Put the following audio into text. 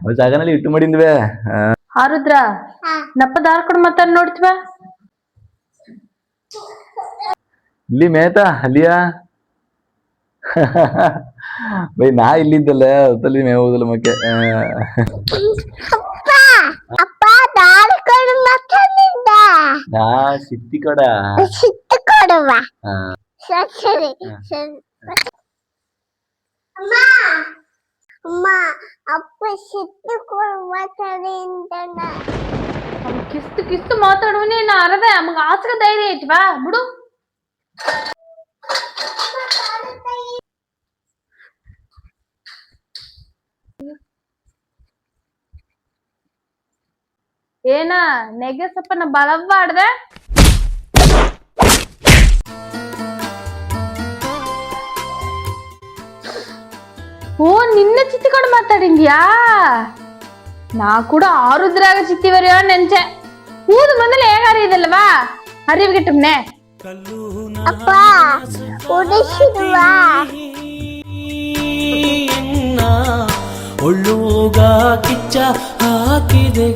ಅವ್ ಜಾಗನಲ್ಲಿ ಇಟ್ಟು ಮಾಡಿದ್ವೆ. ಆರುದ್ರ ನಪ್ಪ ದಾರ್ ಕೊಡ್ ಮಾತಾಡ್ ನೋಡ್ತೀವ ಇಲ್ಲಿ ಮೇತಾ ಅಲ್ಲಿಯಾ ಬೈ ನಾ ಇಲ್ಲಿದ್ದಲ್ಲ ಹೊತ್ತಲ್ಲಿ ಮೇ ಹೋಗುದಿಲ್ಲ ಮಕ್ಕೆ. ಅಪ್ಪ ದಾರಿ ಕೊಡು ಮಾತಾಡಿದ್ದ ನಾ ಸಿತ್ತಿ ಕಡ ಸಿಟ್ಟು ಕೊಡುವ ಸರಿ ಸರಿ ಅಮ್ಮ ಅಮ್ಮ ಅಪ್ಪ ಸಿಟ್ಟು ಕೊಡು ಮಾತಾಡಿ ಅಂತಾನ ಕಿಸ್ತು ಕಿಸ್ತು ಮಾತಾಡುವನೇ ನಾ ಅರದ ನಮಗ ಆಸಕ ಧೈರ್ಯ ಐತ್ವಾ ಬಿಡು. ಏನ ನೆಗೆ ಸಪ್ಪನ ಬಲವಾಡ್ದೆ ಓ ನಿನ್ನ ಚಿತ್ತಿಕೊಂಡು ಮಾತಾಡಿದ್ಯಾ? ನಾ ಕೂಡ ಆರುದ್ರಾಗ ಚಿತ್ತಿವರಿಯೋ ನೆಂಚೆ ಊದು ಮೊದಲು ಹೇಗಾರಿ ಇದಲ್ವಾ ಅರಿವಿಗಿಟ್ಟಮ್ನೆ ಅಪ್ಪ ಉಡಿಸಿರುವ ಒಳ್ಳುಗ ಕಿಚ್ಚ ಹಾಕಿದೆ.